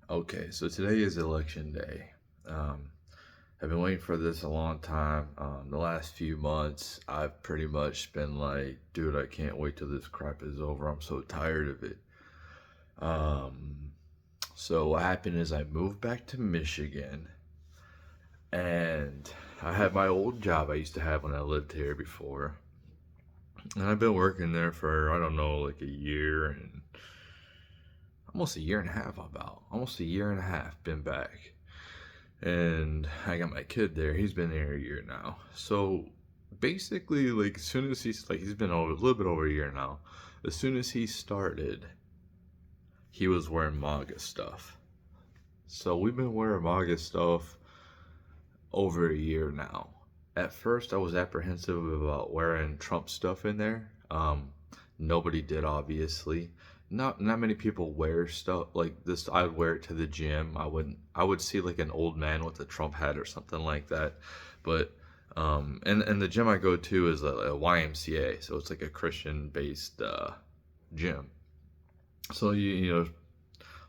Okay, so today is election day. Um, I've been waiting for this a long time. The last few months, I've pretty much been like, dude, I can't wait till this crap is over. I'm so tired of it. Um, so what happened is I moved back to Michigan, and I had my old job I used to have when I lived here before, and I've been working there for I don't know, like a year and almost a year and a half. About almost a year and a half been back. And I got my kid there. He's been there a year now. So basically, like as soon as he's been over a little bit over a year now. As soon as he started, he was wearing MAGA stuff. So we've been wearing MAGA stuff over a year now. At first, I was apprehensive about wearing Trump stuff in there. Nobody did, obviously. Not many people wear stuff like this. I would wear it to the gym. I would see like an old man with a Trump hat or something like that. But and the gym I go to is a YMCA, so it's like a Christian based gym. So you know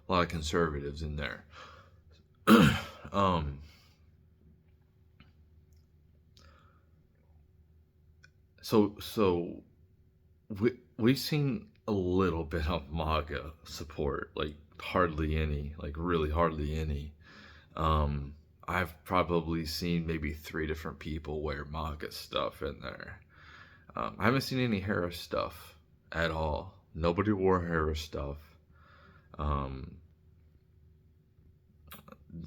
a lot of conservatives in there. um, so we've seen a little bit of MAGA support, like hardly any, like really hardly any. Um, I've probably seen maybe three different people wear MAGA stuff in there. I haven't seen any Harris stuff at all. Nobody wore Harris stuff. Um,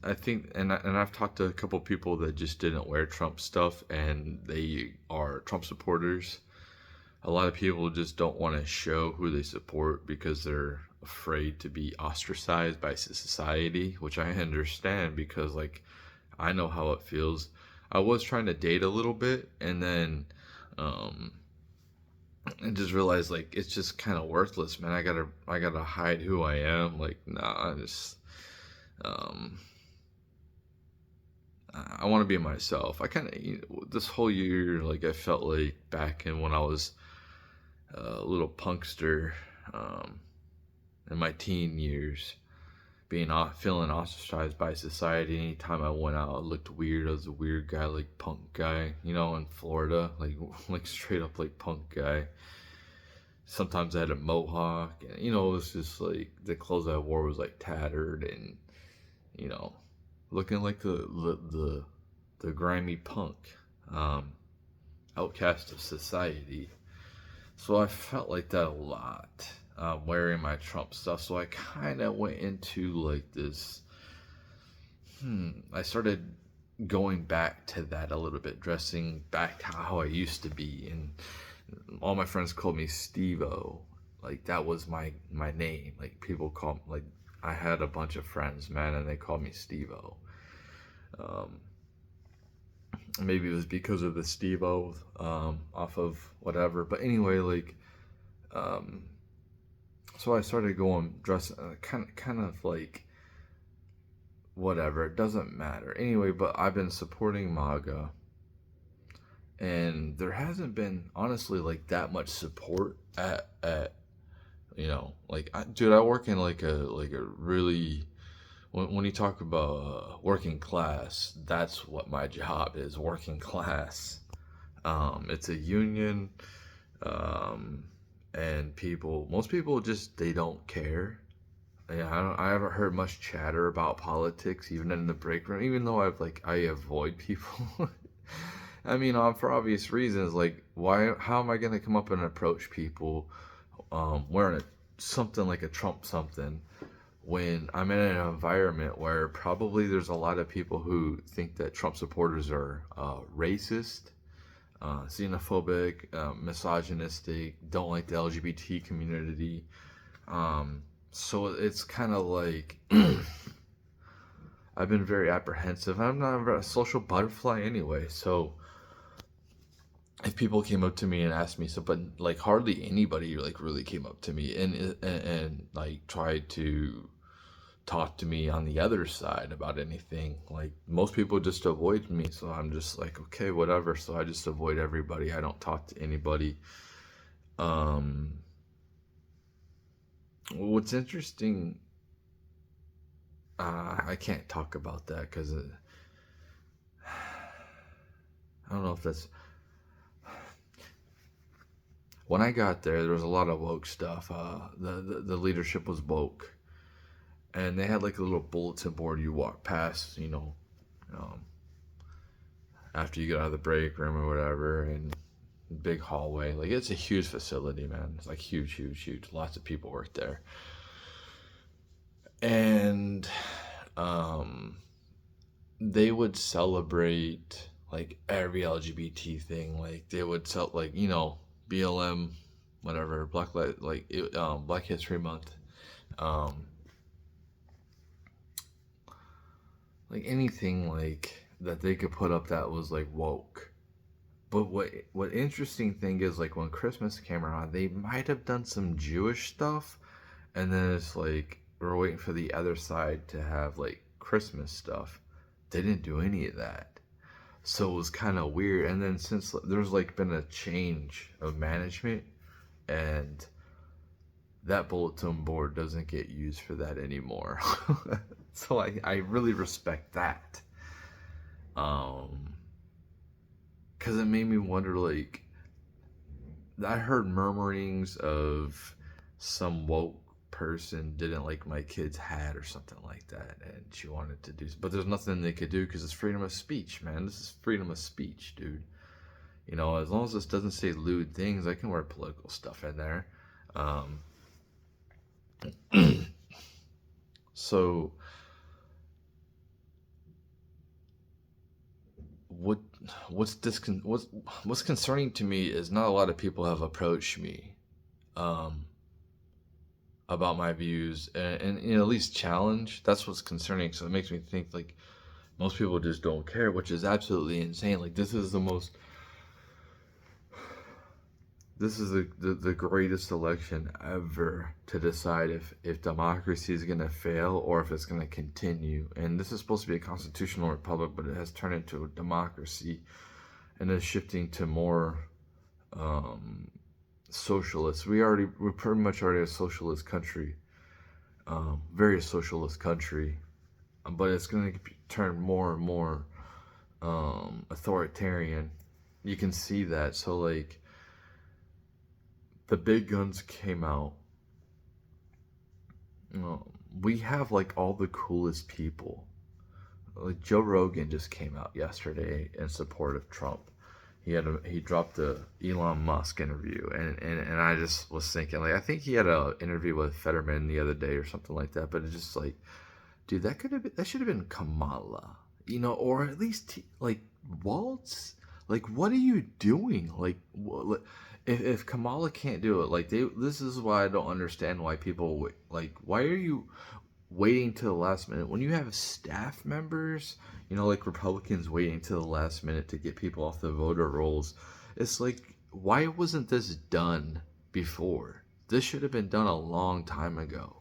I think, and I've talked to a couple people that just didn't wear Trump stuff, and they are Trump supporters. A lot of people just don't want to show who they support because they're afraid to be ostracized by society, which I understand because like I know how it feels. I was trying to date a little bit and then um and just realized like it's just kind of worthless, man. I gotta hide who I am. Like nah, I just um I want to be myself. I kind of this whole year like I felt like back in when I was a little punkster um, in my teen years, feeling ostracized by society. Anytime I went out, I looked weird. I was a weird guy, like punk guy, in Florida, like like straight up like punk guy. Sometimes I had a mohawk, and it was just like the clothes I wore was like tattered and you know, looking like the grimy punk, um, outcast of society. So I felt like that a lot, wearing my Trump stuff. So I kind of went into like this. I started going back to that a little bit, dressing back to how I used to be, and all my friends called me Stevo. Like that was my name. Like people call like I had a bunch of friends, man, and they called me Stevo. Um, Maybe it was because of the Stevo off of whatever. But anyway, like um, so I started going dress kind of like whatever. It doesn't matter anyway. But I've been supporting MAGA, and there hasn't been honestly like that much support at like dude, I work in like a really when you talk about working class, that's what my job is, working class. It's a union, um, and most people just they don't care. Yeah, I haven't heard much chatter about politics, even in the break room. Even though I avoid people. I mean, for obvious reasons. Like, why? How am I gonna come up and approach people, wearing something like a Trump something, when I'm in an environment where probably there's a lot of people who think that Trump supporters are racist, xenophobic, misogynistic, don't like the LGBT community. So it's kind of like I've been very apprehensive. I'm not a social butterfly anyway, so if people came up to me and asked me so, but like hardly anybody like really came up to me and like tried to talk to me on the other side about anything. Like most people just avoid me, so I'm just like okay, whatever. So I just avoid everybody. I don't talk to anybody. Um, what's interesting, I can't talk about that because I don't know if that's. When I got there, there was a lot of woke stuff. The leadership was woke, and they had like a little bulletin board you walk past, um, after you get out of the break room or whatever, and big hallway. Like it's a huge facility, man. It's like huge, huge, huge. Lots of people work there, and um, they would celebrate like every LGBT thing. Like they would like BLM, whatever, Black History Month, um, like anything like that they could put up that was like woke. But what interesting thing is, like when Christmas came around, they might have done some Jewish stuff, and then it's like we're waiting for the other side to have like Christmas stuff. They didn't do any of that, so it was kind of weird. And then since there's like been a change of management, and that bulletin board doesn't get used for that anymore. So I really respect that. Because it made me wonder, like, I heard murmurings of some woke person didn't like my kid's hat or something like that, and she wanted to do, but there's nothing they could do because it's freedom of speech, man. This is freedom of speech, dude. As long as this doesn't say lewd things, I can wear political stuff in there. Um, so what what's concerning to me is not a lot of people have approached me um, about my views and at least challenge. That's what's concerning. So it makes me think like most people just don't care, which is absolutely insane. Like this is the greatest election ever to decide if democracy is going to fail or if it's going to continue. And this is supposed to be a constitutional republic, but it has turned into a democracy and is shifting to more socialist. We're pretty much already a socialist country, very socialist country, but it's going to turn more and more authoritarian. You can see that. So like the big guns came out. We have like all the coolest people. Like Joe Rogan just came out yesterday in support of Trump. He dropped the Elon Musk interview, and I just was thinking, like, I think he had an interview with Fetterman the other day or something like that. But it's just like, dude, that should have been Kamala, or at least like Waltz. Like, what are you doing? Like, if Kamala can't do it, like this is why I don't understand why people like. Why are you waiting to the last minute when you have staff members? Like Republicans waiting to the last minute to get people off the voter rolls. It's like, why wasn't this done before? This should have been done a long time ago.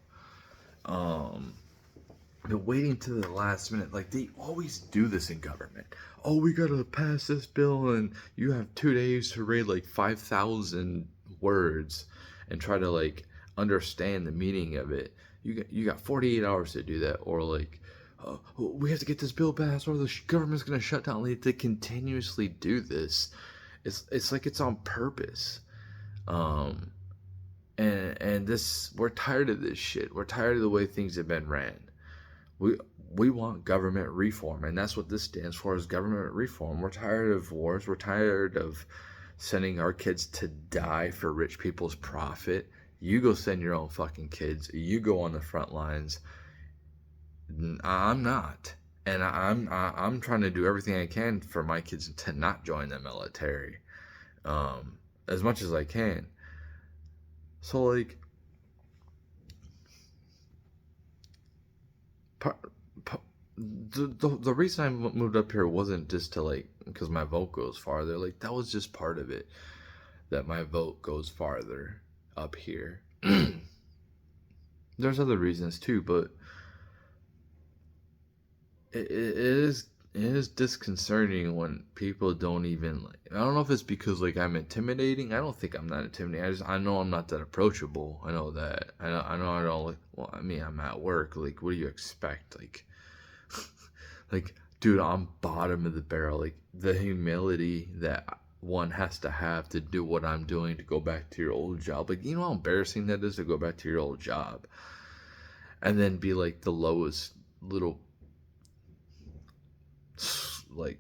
But waiting to the last minute, like they always do this in government. Oh, we gotta pass this bill, and you have 2 days to read like 5,000 words and try to like understand the meaning of it. You got 48 hours to do that, or like, we have to get this bill passed, or the government's gonna shut down. Like, they continuously do this. It's like it's on purpose. Um, and this, we're tired of this shit. We're tired of the way things have been ran. We want government reform, and that's what this stands for, is government reform. We're tired of wars. We're tired of sending our kids to die for rich people's profit. You go send your own fucking kids. You go on the front lines. I'm not, and I'm trying to do everything I can for my kids to not join the military, as much as I can. So like, the reason I moved up here wasn't just to like because my vote goes farther. Like, that was just part of it, that my vote goes farther up here. There's other reasons too, but it is it is disconcerting when people don't even like. I don't know if it's because like I'm intimidating. I don't think I'm not intimidating. I know I'm not that approachable. I know that. I know I don't like. Well, I mean, I'm at work. Like, what do you expect? Like, like, dude, I'm bottom of the barrel. Like the humility that one has to have to do what I'm doing to go back to your old job. Like, you know how embarrassing that is to go back to your old job and then be like the lowest little like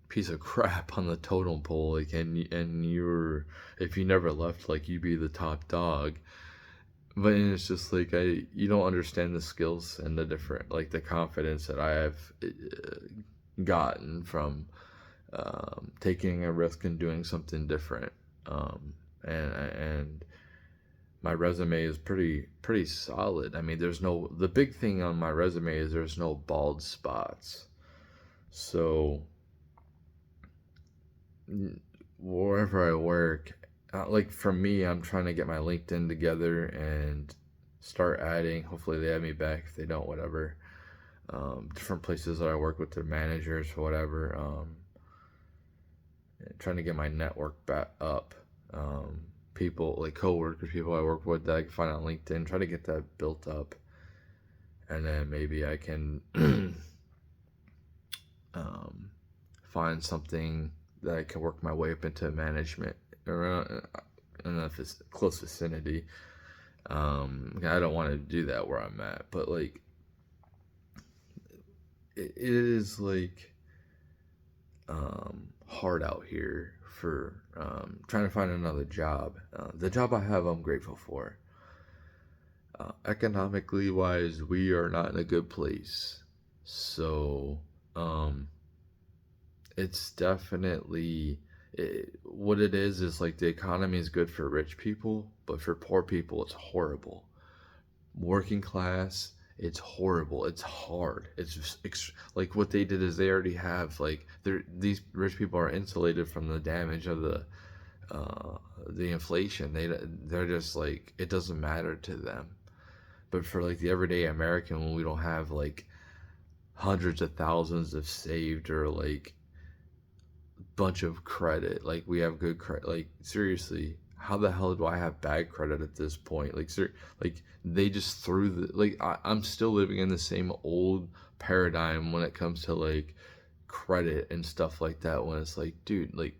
piece of crap on the totem pole, like, and you're, if you never left, like, you be the top dog. But it's just like, you don't understand the skills and the different, like, the confidence that I have gotten from taking a risk and doing something different. And my resume is pretty solid. I mean, the big thing on my resume is there's no bald spots. So wherever I work, like for me, I'm trying to get my LinkedIn together and start adding. Hopefully, they have me back. If they don't, whatever. Different places that I work with, their managers or whatever. Trying to get my network back up. People like coworkers, people I work with that I can find on LinkedIn. Try to get that built up, and then maybe I can find something that I can work my way up into management around in a close vicinity. I don't want to do that where I'm at, but like it is like hard out here for trying to find another job. The job I have, I'm grateful for. Economically wise, we are not in a good place, so it's definitely what it is like the economy is good for rich people, but for poor people it's horrible. Working class, it's horrible. It's hard. It's just like what they did is they already have like these rich people are insulated from the damage of the inflation. They're just like, it doesn't matter to them. But for like the everyday American, when we don't have like hundreds of thousands of saved or like bunch of credit, like we have good credit, like seriously, how the hell do I have bad credit at this point? Like like they just threw like I'm still living in the same old paradigm when it comes to like credit and stuff like that, when it's like, dude, like,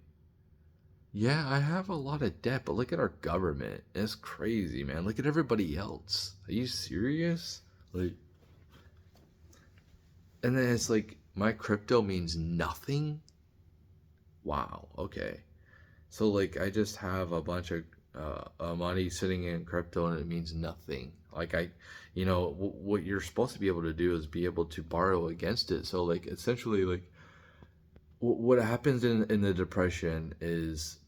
yeah, I have a lot of debt, but look at our government. It's crazy, man. Look at everybody else. Are you serious? Like, and then it's like my crypto means nothing. Wow, okay. So like I just have a bunch of money sitting in crypto and it means nothing. Like what you're supposed to be able to do is be able to borrow against it. So like essentially like what happens in the depression is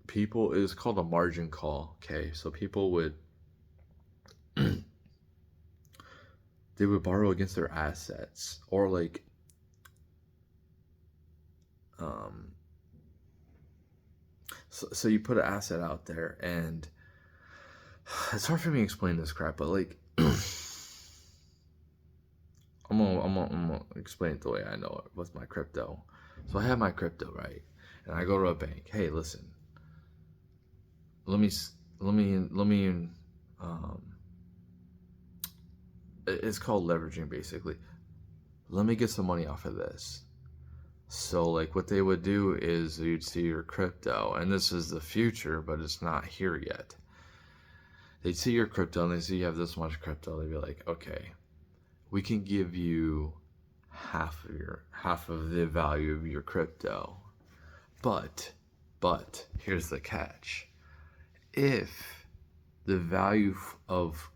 people, is called a margin call. Okay, so people would they would borrow against their assets, or like um so you put an asset out there, and it's hard for me to explain this crap, but like I'm gonna explain it the way I know it with my crypto. So I have my crypto, right, and I go to a bank. Hey, listen, let me um it's called leveraging, basically. Let me get some money off of this. So like what they would do is you'd see your crypto, and this is the future, but it's not here yet. They'd see your crypto and they see you have this much crypto. They'd be like, okay, we can give you half of the value of your crypto. But here's the catch. If the value of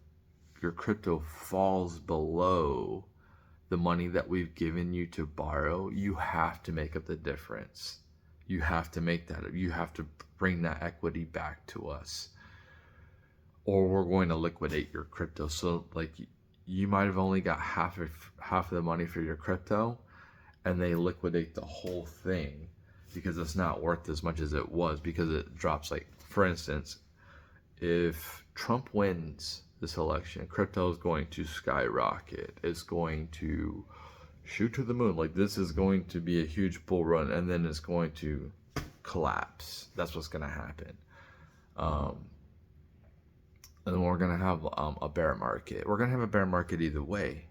your crypto falls below the money that we've given you to borrow, you have to make up the difference. You have to bring that equity back to us, or we're going to liquidate your crypto. So like you might have only got half of the money for your crypto, and they liquidate the whole thing because it's not worth as much as it was, because it drops. Like for instance, if Trump wins this election, crypto is going to skyrocket. It's going to shoot to the moon. Like, this is going to be a huge bull run, and then it's going to collapse. That's what's going to happen. And then we're going to have a bear market. We're going to have a bear market either way.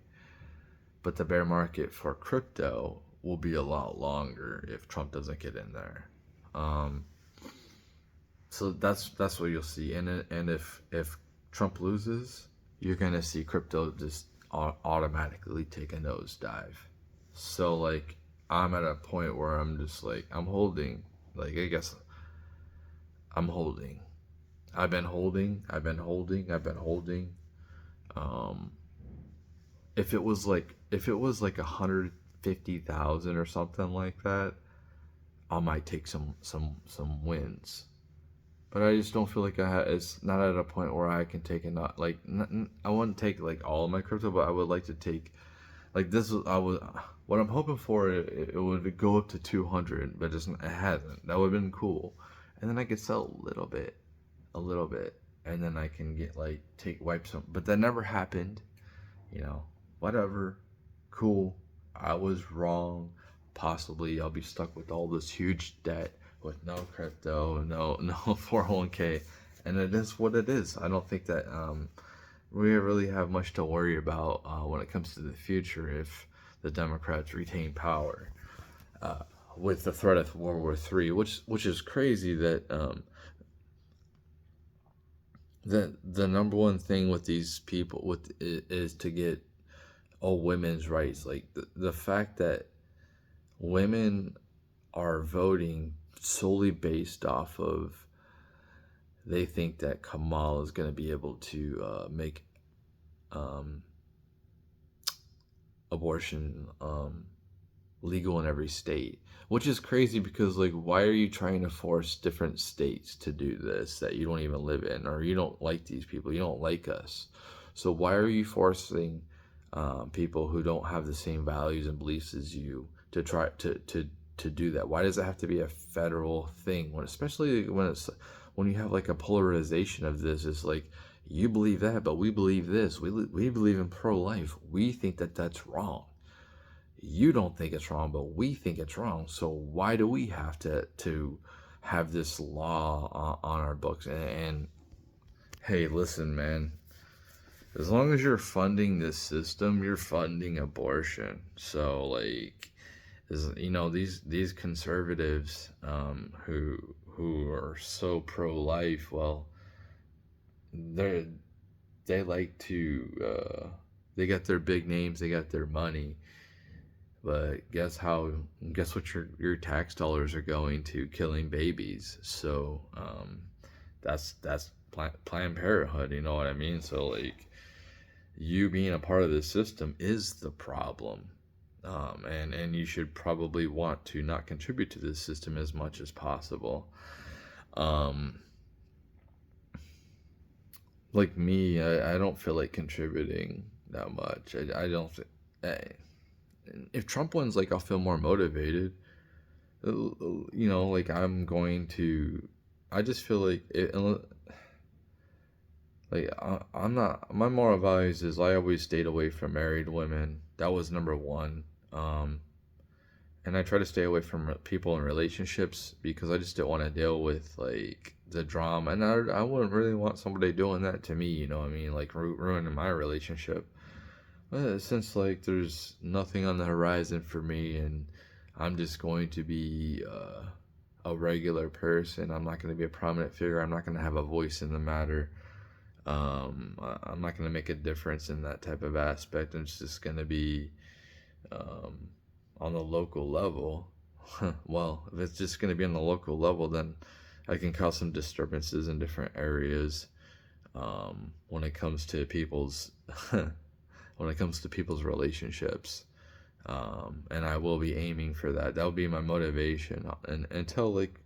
But the bear market for crypto will be a lot longer if Trump doesn't get in there. So that's what you'll see. And if Trump loses, you're going to see crypto just automatically take a nosedive. So, like, I'm at a point where I'm just like, I'm holding. Like, I guess I'm holding. I've been holding. If it was like 150,000 or something like that, I might take some wins. But I just don't feel like it's not at a point where I can take I wouldn't take like all of my crypto, but I would like to take, like, what I'm hoping for, it would go up to 200, but it hasn't. That would have been cool. And then I could sell a little bit, and then I can get wipe some, but that never happened, whatever, cool. I was wrong. Possibly I'll be stuck with all this huge debt with no crypto, no 401k, and it is what it is. I don't think that we really have much to worry about when it comes to the future if the Democrats retain power with the threat of World War III, which is crazy that the number one thing with these people is to get women's rights. Like, the fact that women are voting solely based off of, they think that Kamala is going to be able to make abortion legal in every state, which is crazy because, like, why are you trying to force different states to do this that you don't even live in, or you don't like these people, you don't like us? So why are you forcing people who don't have the same values and beliefs as you to try to do that? Why does it have to be a federal thing, especially when you have like a polarization of this? It's like, you believe that, but we believe this. We believe in pro-life. We think that that's wrong. You don't think it's wrong, but we think it's wrong. So why do we have to have this law on our books? And hey, listen, man, as long as you're funding this system, you're funding abortion. So, like, these conservatives who are so pro-life, well, they like to they got their big names, they got their money, but guess what your tax dollars are going to? Killing babies. So that's Planned Parenthood, you know what I mean? So, like, you being a part of this system is the problem. And you should probably want to not contribute to this system as much as possible. Like me, I don't feel like contributing that much. I don't think. If Trump wins, like, I'll feel more motivated. Like, I'm going to. I just feel like I'm not. My moral values is I always stayed away from married women. That was number one. And I try to stay away from people in relationships because I just didn't want to deal with, like, the drama. And I wouldn't really want somebody doing that to me, you know what I mean? Like, ruining my relationship. Since, like, there's nothing on the horizon for me and I'm just going to be a regular person, I'm not going to be a prominent figure, I'm not going to have a voice in the matter. I'm not going to make a difference in that type of aspect. It's just going to be on the local level. Well, if it's just going to be on the local level, then I can cause some disturbances in different areas when it comes to people's relationships. And I will be aiming for that. That'll be my motivation. And until, like,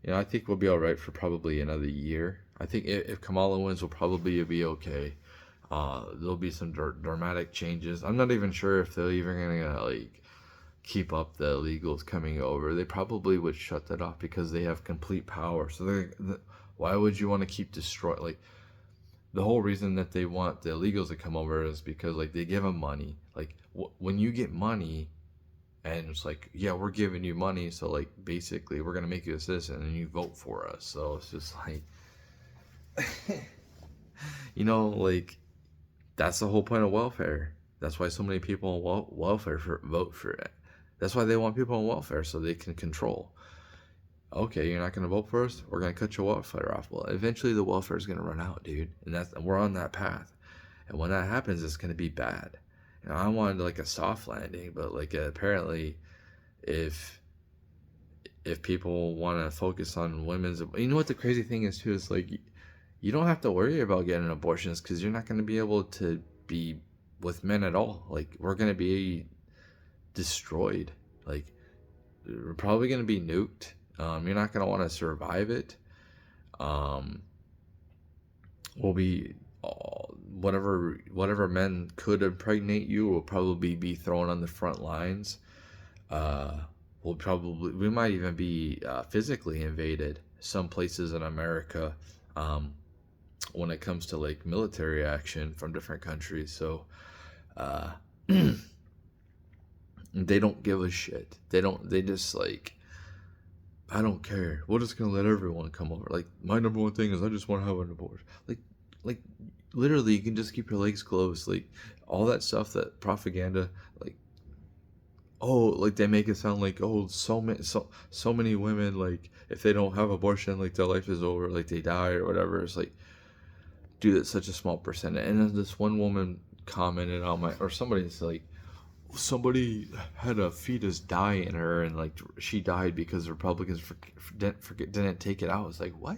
I think we'll be all right for probably another year. I think if Kamala wins, we'll probably be okay. There'll be some dramatic changes. I'm not even sure if they're even gonna, like, keep up the illegals coming over. They probably would shut that off because they have complete power. So why would you want to keep destroying? Like, the whole reason that they want the illegals to come over is because like they give them money. Like when you get money, and it's like, yeah, we're giving you money, so like basically we're gonna make you a citizen and you vote for us. So it's just like, like that's the whole point of welfare. That's why so many people on welfare vote for it. That's why they want people on welfare, so they can control. Okay, you're not gonna vote for us. We're gonna cut your welfare off. Well, eventually the welfare is gonna run out, dude, and we're on that path. And when that happens, it's gonna be bad. And I wanted like a soft landing, but like apparently, if people want to focus on women's, what the crazy thing is too is like you don't have to worry about getting abortions because you're not going to be able to be with men at all. Like we're going to be destroyed. Like we're probably going to be nuked. You're not going to want to survive it. We'll be whatever men could impregnate you will probably be thrown on the front lines. We might even be physically invaded some places in America when it comes to like military action from different countries. So they don't give a shit. They just like, I don't care. We're just gonna let everyone come over. Like my number one thing is I just want to have an abortion. Like literally you can just keep your legs closed. Like all that stuff, that propaganda, like, oh, like they make it sound like, oh, so many women, like if they don't have abortion, like their life is over, like they die or whatever. It's like, dude, it's such a small percentage. And then this one woman commented on somebody's like, somebody had a fetus die in her, and like she died because Republicans didn't take it out. It's like, what?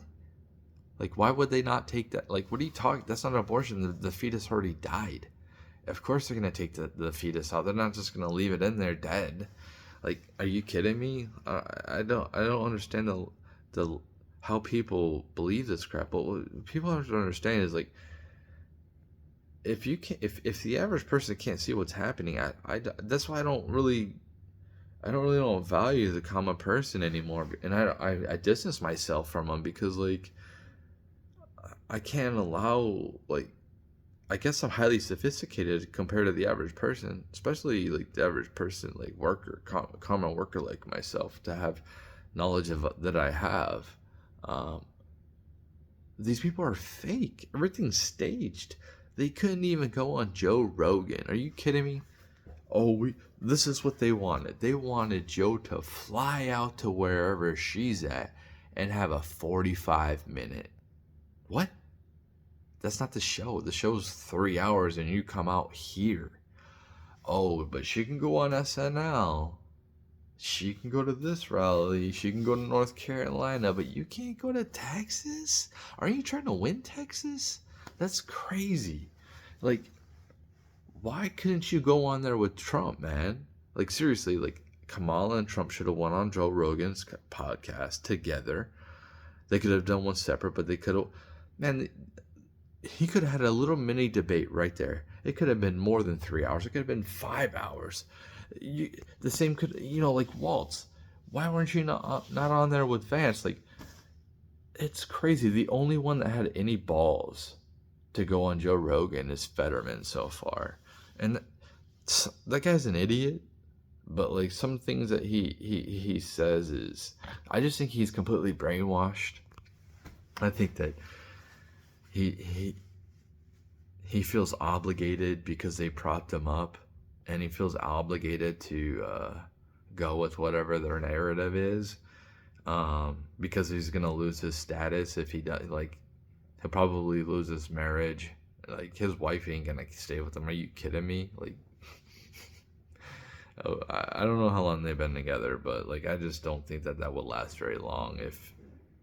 Like, why would they not take that? Like, what are you talking? That's not an abortion. The fetus already died. Of course they're gonna take the fetus out. They're not just gonna leave it in there dead. Like, are you kidding me? I don't understand the how people believe this crap. But what people have to understand is like, if you can if the average person can't see what's happening, that's why I don't really don't value the common person anymore, and I distance myself from them because like I can't allow, like, I guess I'm highly sophisticated compared to the average person, especially like the average person, like common worker like myself, to have knowledge of that I have. Um, these people are fake. Everything's staged. They couldn't even go on Joe Rogan. Are you kidding me? Oh, this is what they wanted. They wanted Joe to fly out to wherever she's at and have a 45-minute. What? That's not the show. The show's 3 hours and you come out here. Oh, but she can go on SNL. She can go to this rally. She can go to North Carolina, but you can't go to Texas? Are you trying to win Texas? That's crazy. Like, why couldn't you go on there with Trump, man? Like, seriously, like, Kamala and Trump should have went on Joe Rogan's podcast together. They could have done one separate, but they could have... Man, he could have had a little mini debate right there. It could have been more than 3 hours. It could have been 5 hours. The same could, like Waltz. Why weren't you not on there with Vance? Like, it's crazy. The only one that had any balls to go on Joe Rogan is Fetterman so far. And that guy's an idiot. But like some things that he says is, I just think he's completely brainwashed. I think that he feels obligated because they propped him up, and he feels obligated to go with whatever their narrative is, because he's gonna lose his status if he does. Like, he'll probably lose his marriage. Like, his wife ain't gonna stay with him. Are you kidding me? Like, oh, I don't know how long they've been together, but like I just don't think that would last very long if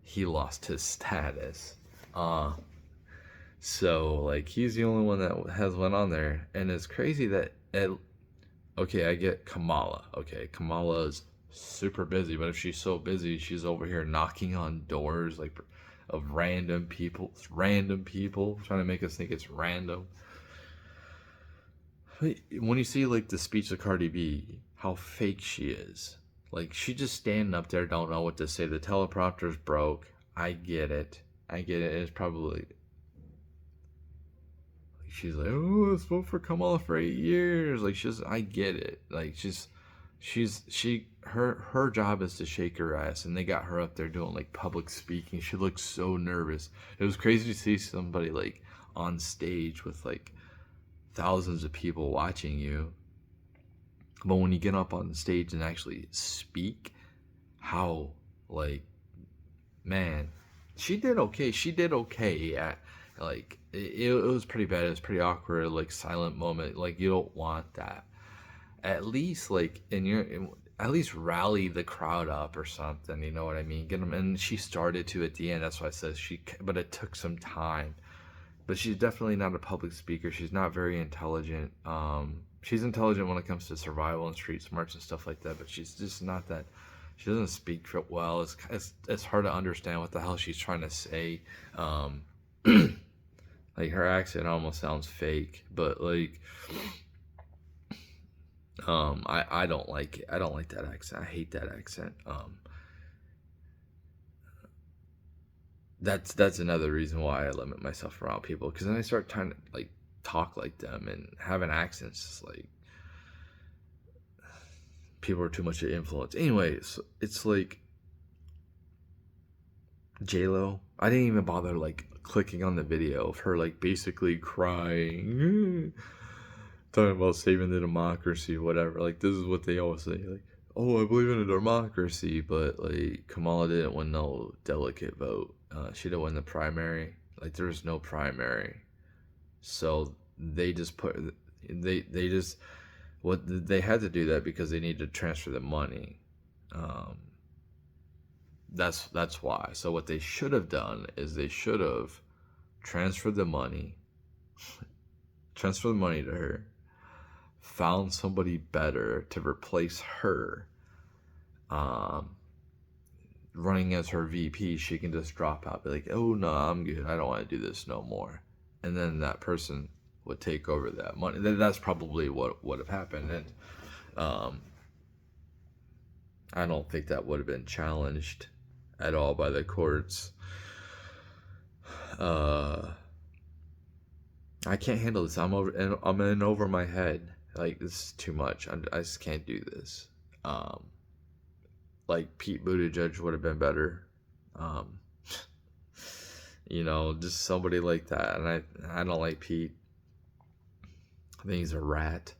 he lost his status. So, like, he's the only one that has went on there. And it's crazy that, okay, I get Kamala. Okay, Kamala's super busy, but if she's so busy, she's over here knocking on doors, like, of random people, trying to make us think it's random. When you see, like, the speech of Cardi B, how fake she is. Like, she just standing up there, don't know what to say. The teleprompter's broke. I get it. It's probably... she's like, oh, let's vote for Kamala for 8 years. Like, I get it. Like, her job is to shake her ass, and they got her up there doing like public speaking. She looks so nervous. It was crazy to see somebody like on stage with like thousands of people watching you. But when you get up on the stage and actually speak, how, like, man, she did okay. She did okay at, like, it was pretty bad. It was pretty awkward, like, silent moment. Like, you don't want that. At least, like, at least rally the crowd up or something. You know what I mean? Get them. And she started to at the end. That's why I said but it took some time. But she's definitely not a public speaker. She's not very intelligent. She's intelligent when it comes to survival and street smarts and stuff like that, but she's just not that. She doesn't speak well. It's hard to understand what the hell she's trying to say. Like, her accent almost sounds fake, but like, I don't like it. I don't like that accent. I hate that accent. That's another reason why I limit myself around people, because then I start trying to like talk like them and having accents. Like, people are too much to influence. Anyways, it's like J-Lo. I didn't even bother like clicking on the video of her like basically crying, talking about saving the democracy, whatever. Like, this is what they always say, like, oh, I believe in a democracy, but like Kamala didn't win no delegate vote. She didn't win the primary. Like, there was no primary, so they just they had to do that because they needed to transfer the money. That's why. So what they should have done is they should have transferred the money, to her, found somebody better to replace her. Running as her VP, she can just drop out, be like, oh no, I'm good, I don't want to do this no more, and then that person would take over that money. That's probably what would have happened, and I don't think that would have been challenged at all by the courts. I can't handle this. I'm in over my head. Like, this is too much. I just can't do this. Like, Pete Buttigieg would have been better. Just somebody like that. And I don't like Pete. I think he's a rat.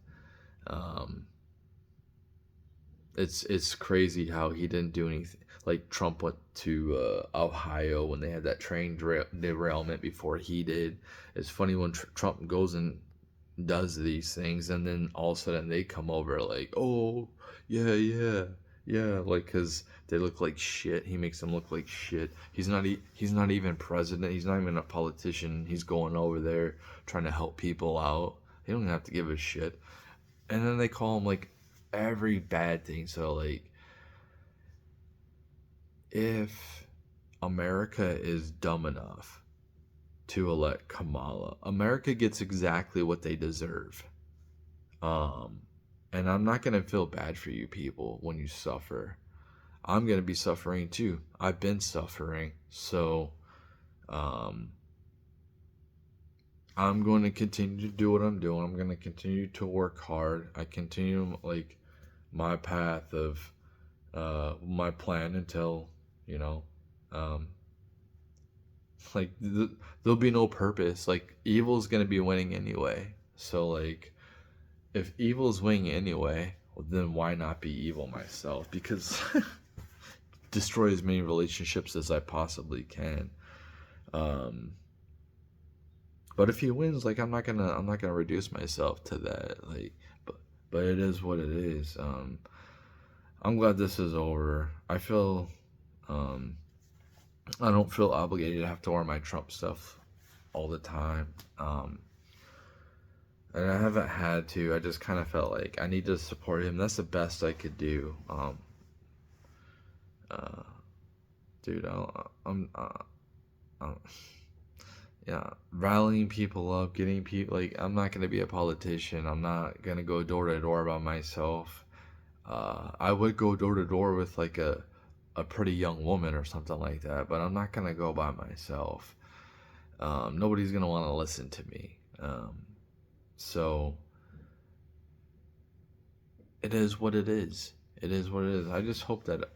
It's crazy how he didn't do anything. Like, Trump went to Ohio when they had that train derailment before he did. It's funny when Trump goes and does these things, and then all of a sudden they come over like, oh, yeah, like, because they look like shit. He makes them look like shit. He's not even president. He's not even a politician. He's going over there trying to help people out. He don't have to give a shit. And then they call him like every bad thing. So, like, if America is dumb enough to elect Kamala, America gets exactly what they deserve. And I'm not going to feel bad for you people when you suffer. I'm going to be suffering too. I've been suffering. So, I'm going to continue to do what I'm doing. I'm going to continue to work hard. I continue, like, my path of my plan until, like, there'll be no purpose. Like, evil's going to be winning anyway. So, like, if evil's winning anyway, well, then why not be evil myself? Because destroy as many relationships as I possibly can. But if he wins, like, I'm not gonna reduce myself to that. Like, but it is what it is. I'm glad this is over. I feel, I don't feel obligated to have to wear my Trump stuff all the time. And I haven't had to. I just kind of felt like I need to support him. That's the best I could do. Dude, yeah, rallying people up, getting people, like, I'm not gonna be a politician. I'm not gonna go door to door by myself. I would go door to door with like a pretty young woman or something like that, but I'm not gonna go by myself. Nobody's gonna want to listen to me. Um, so it is what it is. It is what it is. I just hope that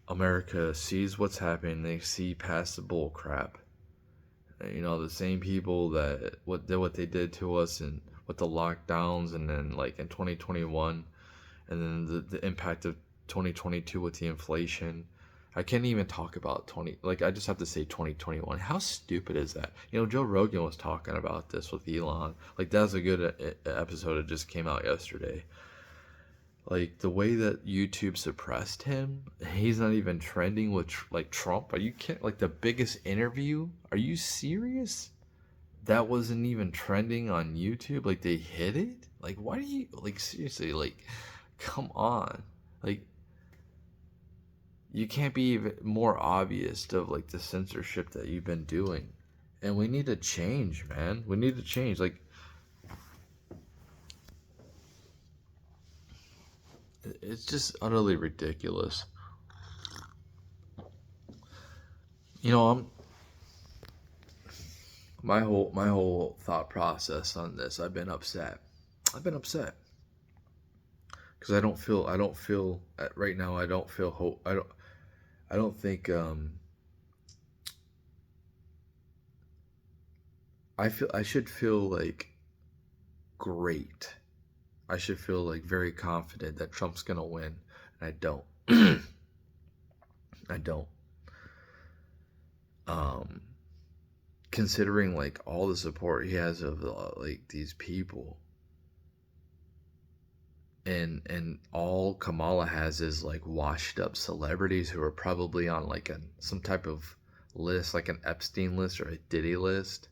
America sees what's happening. They see past the bull crap. You know, the same people that what they did to us and with the lockdowns, and then like in 2021, and then the impact of 2022 with the inflation. I can't even talk about 20, like I just have to say 2021. How stupid is that? You know, Joe Rogan was talking about this with Elon. Like that's a good episode. It just came out yesterday. Like the way that YouTube suppressed him, he's not even trending with like Trump. Are you kidding? Like the biggest interview? Are you serious? That wasn't even trending on YouTube. Like they hid it. Like why do you like seriously? Like come on. Like you can't be even more obvious of like the censorship that you've been doing. And we need to change, man. We need to change. Like it's just utterly ridiculous. You know, I'm my whole thought process on this. I've been upset. I've been upset because I don't feel right now. I don't feel hope. I don't think I should feel like great. I should feel like very confident that Trump's gonna win, and I don't. I don't. Um, Considering like all the support he has of like these people, and all Kamala has is like washed up celebrities who are probably on like some type of list, like an Epstein list or a Diddy list,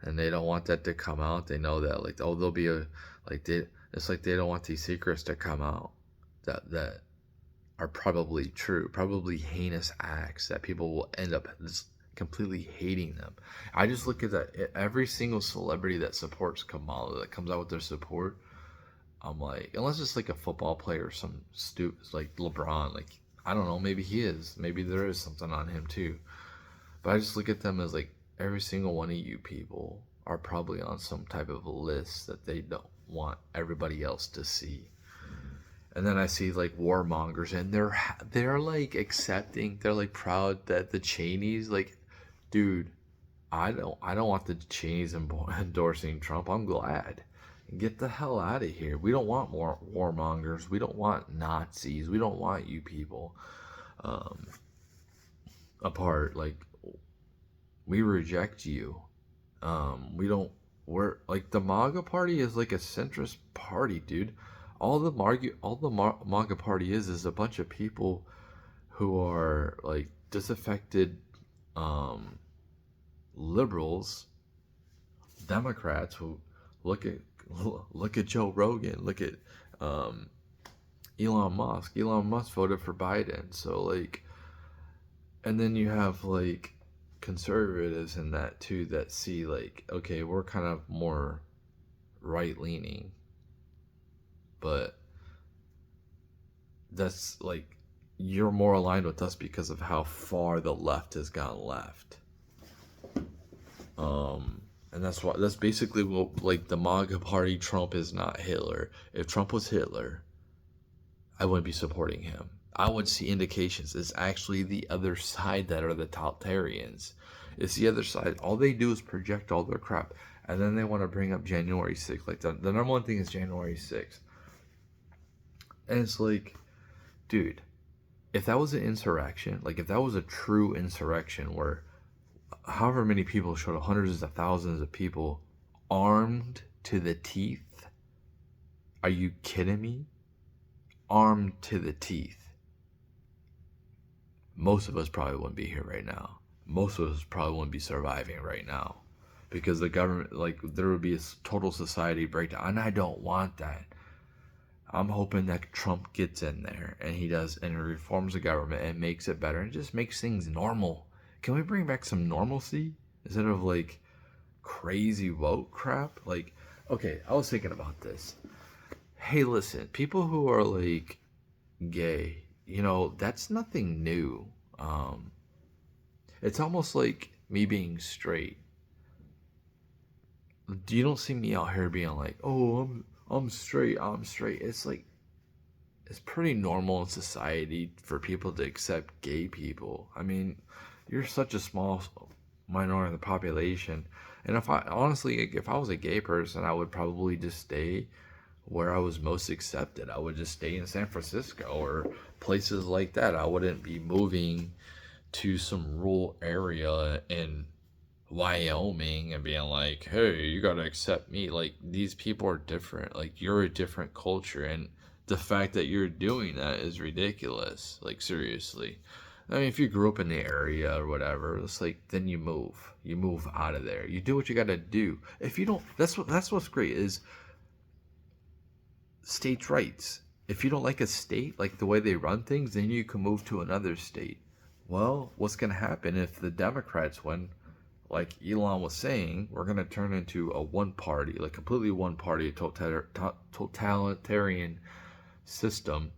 and they don't want that to come out. They know that like oh there'll be a like they it's like they don't want these secrets to come out that are probably true, probably heinous acts that people will end up just completely hating them. I just look at that every single celebrity that supports Kamala that comes out with their support. I'm like, unless it's like a football player or some like LeBron, like I don't know, maybe he is, maybe there is something on him too. But I just look at them as like every single one of you people are probably on some type of list that they don't want everybody else to see. And then I see like warmongers, and they're like accepting, they're like proud that the Cheneys, like, dude, I don't want the Cheneys endorsing Trump. I'm glad. Get the hell out of here. We don't want more warmongers. We don't want Nazis. We don't want you people um, apart. Like we reject you. We don't. We're like the MAGA party is like a centrist party, dude. All the MAGA party is a bunch of people who are like disaffected um, liberals, Democrats who look at look at Joe Rogan, look at um, Elon Musk. Elon Musk voted for Biden, so like, and then you have like conservatives in that too that see like, okay, we're kind of more right leaning, but that's like you're more aligned with us because of how far the left has gone left. And that's basically what like the MAGA party. Trump is not Hitler. If Trump was Hitler, I wouldn't be supporting him. I would see indications. It's actually the other side that are the totalitarians. It's the other side. All they do is project all their crap. And then they want to bring up January 6th. Like the number one thing is January 6th. And it's like, dude, if that was an insurrection, like if that was a true insurrection where however many people showed up, hundreds of thousands of people armed to the teeth, are you kidding me? Armed to the teeth. Most of us probably wouldn't be here right now. Most of us probably wouldn't be surviving right now because the government, like, there would be a total society breakdown. And I don't want that. I'm hoping that Trump gets in there and he reforms the government and makes it better and just makes things normal. Can we bring back some normalcy instead of like crazy woke crap? Like, okay, I was thinking about this. Hey, listen, people who are like gay, that's nothing new. It's almost like me being straight. you don't see me out here being like, oh, I'm straight, I'm straight. It's like it's pretty normal in society for people to accept gay people. I mean, you're such a small minority of the population. And if I honestly, if I was a gay person, I would probably just stay where I was most accepted. I would just stay in San Francisco or places like that. I wouldn't be moving to some rural area in Wyoming and being like, hey, you gotta accept me. Like, these people are different. Like, you're a different culture. And the fact that you're doing that is ridiculous. Like, seriously. I mean, if you grew up in the area or whatever, it's like, then you move. You move out of there. You do what you gotta do. If you don't, that's what's great is states' rights. If you don't like a state, like the way they run things, then you can move to another state. Well, what's gonna happen if the Democrats win? Like Elon was saying, we're going to turn into a one party, like completely one party totalitarian system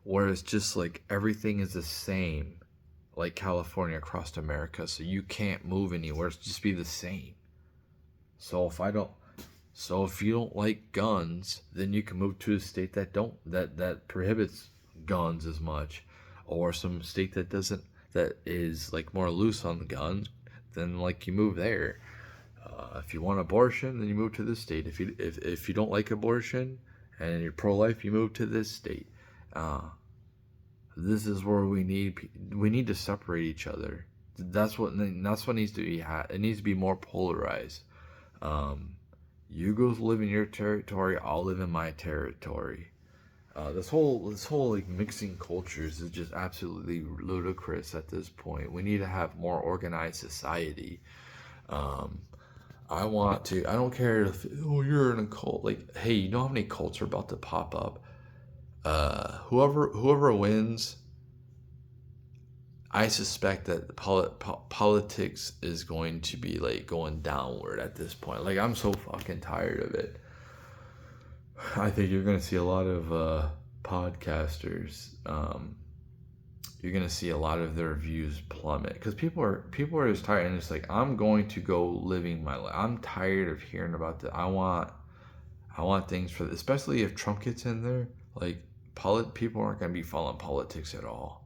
where it's just like everything is the same, like California across America. So you can't move anywhere. It's just be the same. So if you don't like guns, then you can move to a state that prohibits guns as much, or some state that is like more loose on the guns, then like you move there. If you want abortion, then you move to this state. If you don't like abortion and you're pro-life, you move to this state. Uh, this is where we need to separate each other. That's what needs to be. It needs to be more polarized. Um, you go live in your territory. I'll live in my territory. This whole like mixing cultures is just absolutely ludicrous at this point. We need to have more organized society. Um, I don't care if, oh, you're in a cult. Like, hey, you know how many cults are about to pop up? Whoever wins, I suspect that the politics is going to be like going downward at this point. Like, I'm so fucking tired of it. I think you're going to see a lot of podcasters. You're going to see a lot of their views plummet because people are just tired, and it's like, I'm going to go living my life. I'm tired of hearing about that. I want things for, especially if Trump gets in there. Like, people aren't going to be following politics at all.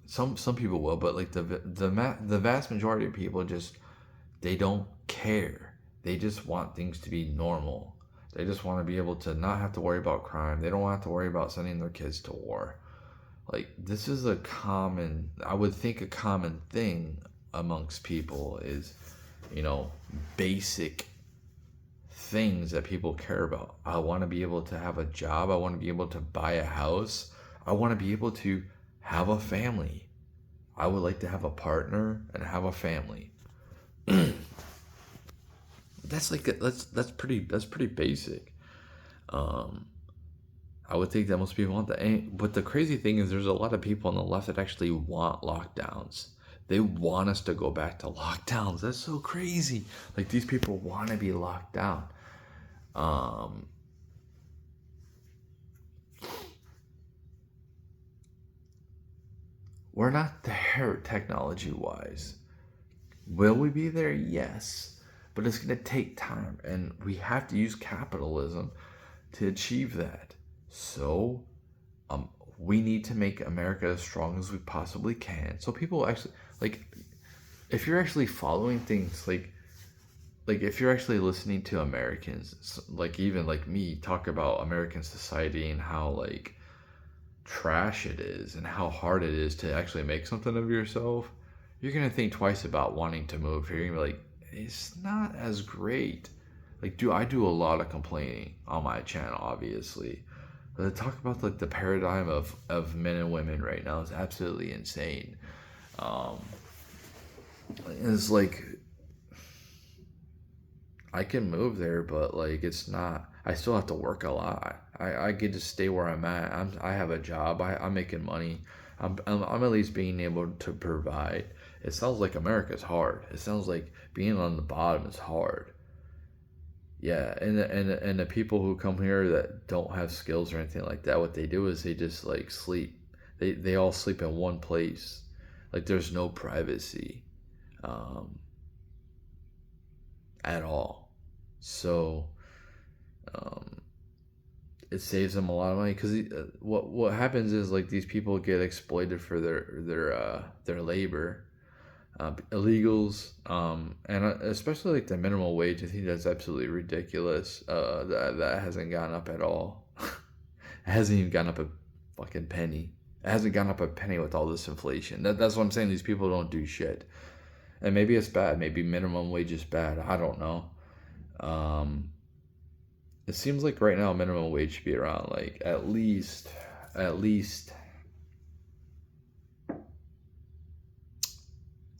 Some people will, but like the vast majority of people just, they don't care. They just want things to be normal. They just want to be able to not have to worry about crime. They don't have to worry about sending their kids to war. Like, this is I would think a common thing amongst people is, basic things that people care about. I want to be able to have a job. I want to be able to buy a house. I want to be able to have a family. I would like to have a partner and have a family. That's pretty basic. I would think that most people want that. But the crazy thing is, there's a lot of people on the left that actually want lockdowns. They want us to go back to lockdowns. That's so crazy. Like, these people want to be locked down. We're not there technology-wise. Will we be there? Yes. But it's going to take time, and we have to use capitalism to achieve that. So, we need to make America as strong as we possibly can. So people actually, like, if you're actually following things, like if you're actually listening to Americans, like even like me, talk about American society and how like trash it is and how hard it is to actually make something of yourself, you're gonna think twice about wanting to move here. You're gonna be like, it's not as great. Like, I do a lot of complaining on my channel, obviously. But to talk about like the paradigm of men and women right now is absolutely insane. It's like, I can move there, but like, it's not. I still have to work a lot. I get to stay where I'm at. I have a job. I'm making money. I'm at least being able to provide. It sounds like America's hard. It sounds like being on the bottom is hard. Yeah, and the people who come here that don't have skills or anything like that, what they do is they just like sleep. They all sleep in one place. Like, there's no privacy. um, at all. So um, it saves them a lot of money because what happens is like these people get exploited for their labor, illegals, and especially like the minimum wage. I think that's absolutely ridiculous. That hasn't gone up at all. It hasn't even gone up a fucking penny. It hasn't gone up a penny with all this inflation. That's what I'm saying. These people don't do shit, and maybe it's bad. Maybe minimum wage is bad. I don't know. Um, it seems like right now minimum wage should be around like at least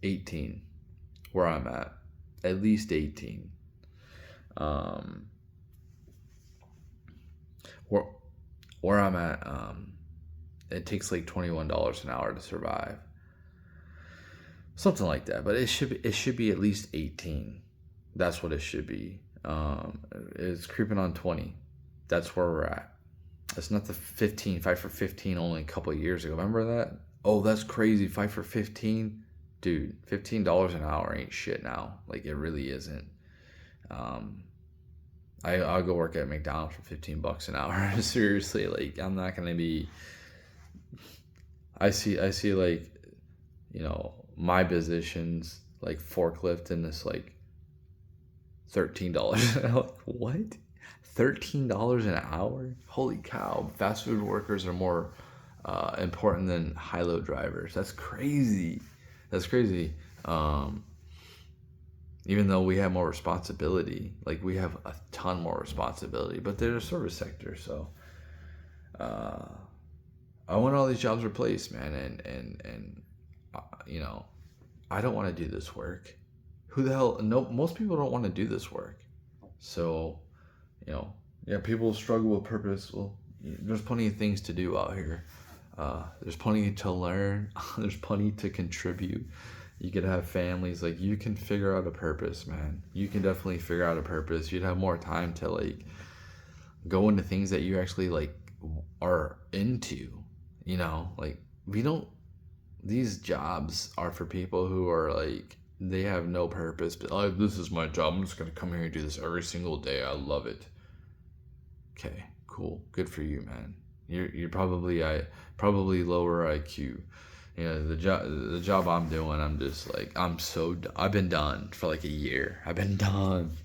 18 where I'm at least 18. um where where I'm at, it takes like $21 an hour to survive, something like that. But it should be at least 18. That's what it should be. It's creeping on 20. That's where we're at. It's not the 15, 5 for 15 only a couple of years ago. Remember that? Oh, that's crazy. 5 for 15? Dude, $15 an hour ain't shit now. Like, it really isn't. Um, I'll go work at McDonald's for $15 an hour. Seriously, like, I'm not gonna be. I see like, my positions like forklift and this like $13. Like, what? $13 an hour? Holy cow! Fast food workers are more important than high-low drivers. That's crazy. That's crazy. Even though we have more responsibility, like we have a ton more responsibility, but they're a service sector, so I want all these jobs replaced, man, and I don't want to do this work. Who the hell? No, most people don't want to do this work. So, yeah, people struggle with purpose. Well, there's plenty of things to do out here. There's plenty to learn. There's plenty to contribute. You could have families. Like, you can figure out a purpose, man. You can definitely figure out a purpose. You'd have more time to like go into things that you actually like are into. Like, we don't. These jobs are for people who are like, they have no purpose. But, oh, this is my job. I'm just gonna come here and do this every single day. I love it. Okay, cool, good for you, man. You're probably lower IQ. The job I'm doing, I'm just like, I've been done for like a year. I've been done,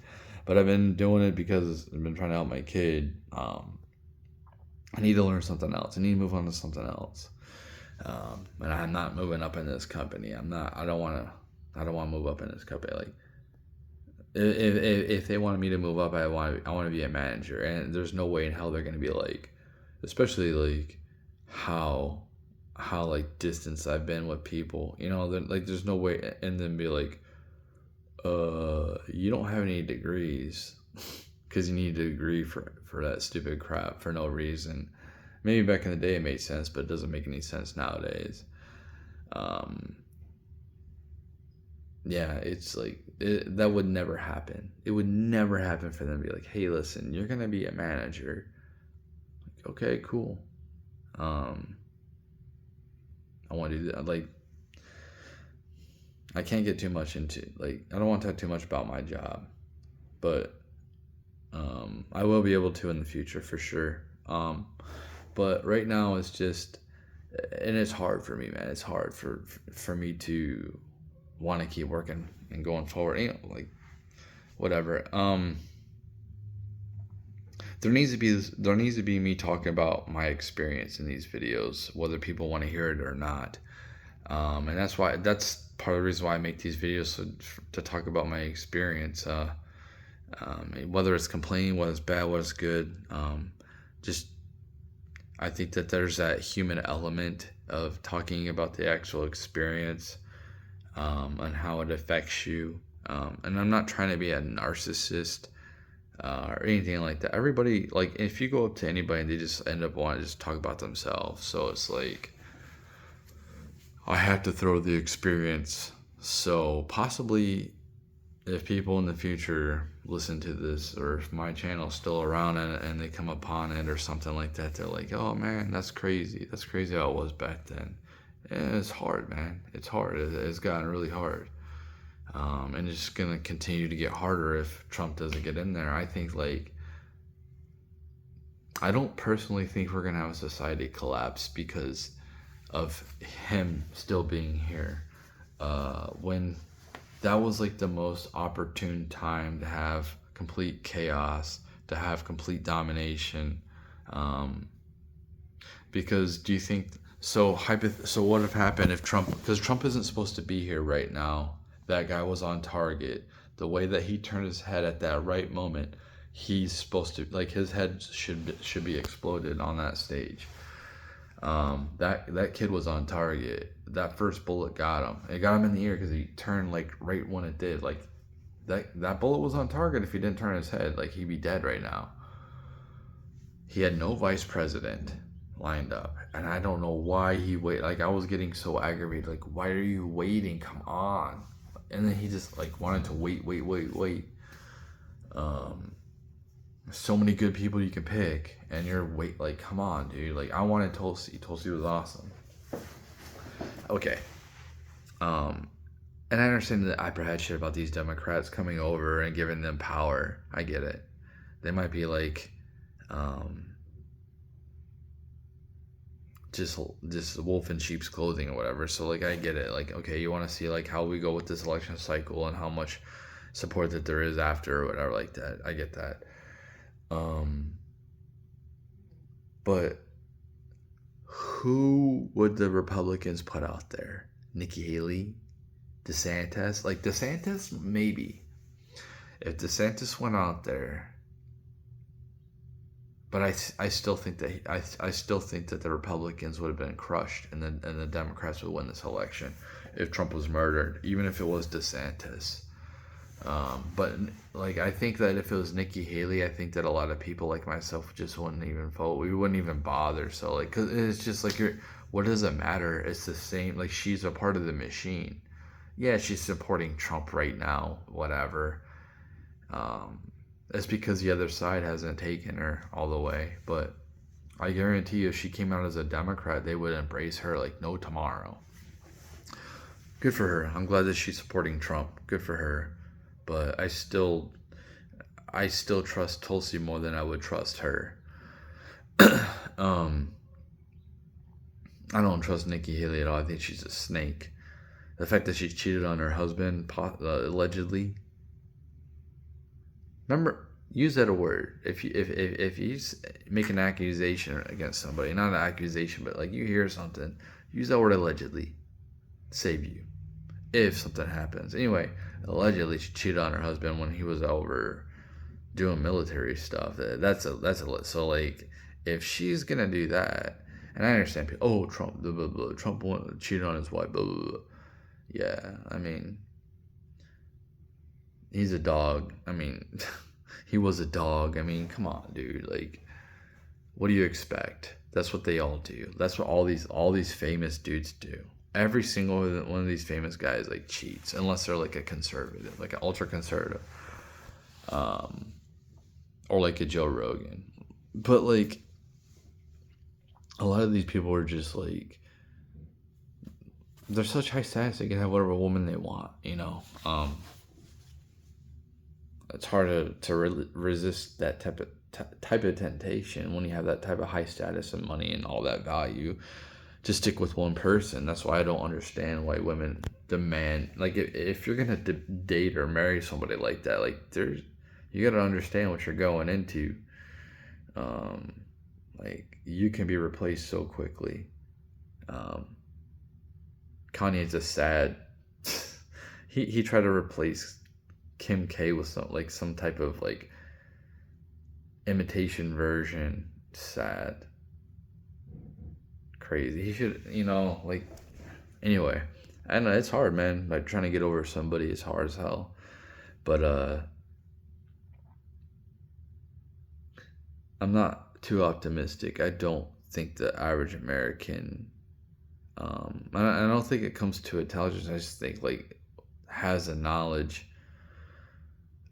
but I've been doing it because I've been trying to help my kid. I need to learn something else. I need to move on to something else. And I'm not moving up in this company. I don't want to move up in this company. Like, if they wanted me to move up, I want to be a manager, and there's no way in hell they're gonna be like, especially like how like distance I've been with people, like there's no way, and then be like, you don't have any degrees, because you need a degree for that stupid crap for no reason. Maybe back in the day it made sense, but it doesn't make any sense nowadays. Yeah, it's like that would never happen. It would never happen for them to be like, hey, listen, you're gonna be a manager. Like, okay, cool. I want to do that. Like, I can't get too much into, like, I don't want to talk too much about my job, but I will be able to in the future for sure. But right now it's just, and it's hard for me, man. It's hard for me to want to keep working and going forward. Like, whatever. There needs to be me talking about my experience in these videos, whether people want to hear it or not. And that's part of the reason why I make these videos, to talk about my experience. Whether it's complaining, whether it's bad, whether it's good. Just, I think that there's that human element of talking about the actual experience, and how it affects you. And I'm not trying to be a narcissist, or anything like that. Everybody, like, if you go up to anybody, they just end up wanting to just talk about themselves. So it's like, I have to throw the experience. So possibly, if people in the future listen to this, or if my channel's still around and they come upon it or something like that, they're like, oh man, that's crazy. That's crazy how it was back then. And it's hard, man. It's hard. It's gotten really hard. And it's just going to continue to get harder if Trump doesn't get in there. I think, like, I don't personally think we're going to have a society collapse because of him still being here. When that was like the most opportune time to have complete chaos, to have complete domination. Because do you think so? So what have happened if Trump? Because Trump isn't supposed to be here right now. That guy was on target. The way that he turned his head at that right moment, he's supposed to, like, his head should be exploded on that stage. That kid was on target. That first bullet got him. It got him in the ear because he turned like right when it did. Like that bullet was on target. If he didn't turn his head, like, he'd be dead right now. He had no vice president lined up, and I don't know why he waited. Like, I was getting so aggravated. Like, why are you waiting? Come on. And then he just like wanted to wait. So many good people you can pick, and you're like, come on, dude. Like, I wanted Tulsi. Tulsi was awesome. Okay. And I understand that I had shit about these Democrats coming over and giving them power. I get it. They might be like, just wolf in sheep's clothing or whatever. So, like, I get it. Like, okay, you want to see like how we go with this election cycle and how much support that there is after or whatever like that. I get that. But who would the Republicans put out there? Nikki Haley? DeSantis? Like, DeSantis, maybe. If DeSantis went out there, but I still think that I still think that the Republicans would have been crushed, and the Democrats would win this election if Trump was murdered, even if it was DeSantis. But like, I think that if it was Nikki Haley, I think that a lot of people like myself just wouldn't even vote. We wouldn't even bother. So, like, cause it's just like, what does it matter? It's the same. Like, she's a part of the machine. Yeah, she's supporting Trump right now. Whatever. It's because the other side hasn't taken her all the way. But I guarantee you, if she came out as a Democrat, they would embrace her like no tomorrow. Good for her. I'm glad that she's supporting Trump. Good for her. But I still trust Tulsi more than I would trust her. I don't trust Nikki Haley at all. I think she's a snake. The fact that she cheated on her husband, allegedly. Remember, use that word. If you make an accusation against somebody, not an accusation, but like you hear something, use that word allegedly. Save you. If something happens. Anyway, allegedly she cheated on her husband when he was over doing military stuff. So, like, if she's gonna do that, and I understand people, oh, Trump, blah, blah, blah, Trump cheated on his wife, blah, blah, blah. Yeah, I mean, he's a dog. I mean, he was a dog. I mean, come on, dude. Like, what do you expect? That's what they all do. That's what all these famous dudes do. Every single one of these famous guys, like, cheats, unless they're like a conservative, like an ultra conservative, or like a Joe Rogan. But like, a lot of these people are just like, they're such high status, they can have whatever woman they want, you know. It's hard to resist that type of temptation when you have that type of high status and money and all that value. To stick with one person. That's why I don't understand why women demand, like, if you're gonna date or marry somebody like that, like, you gotta understand what you're going into. Like, you can be replaced so quickly. Kanye's a sad. he tried to replace Kim K with some type of like imitation version. Sad. Crazy. He should, like, anyway, I know it's hard, man. Like, trying to get over somebody is hard as hell. But I'm not too optimistic. I don't think the average American, I don't think it comes to intelligence. I just think, like, has a knowledge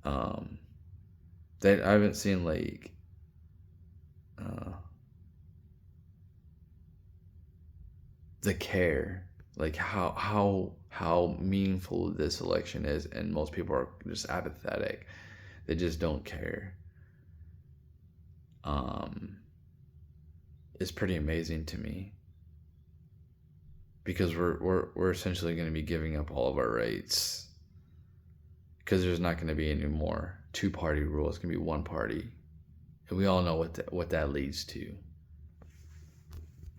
that I haven't seen, like, the care like how meaningful this election is, and most people are just apathetic. They just don't care. It's pretty amazing to me, because we're essentially going to be giving up all of our rights, because there's not going to be any more two-party rule. It's going to be one party, and we all know what that leads to.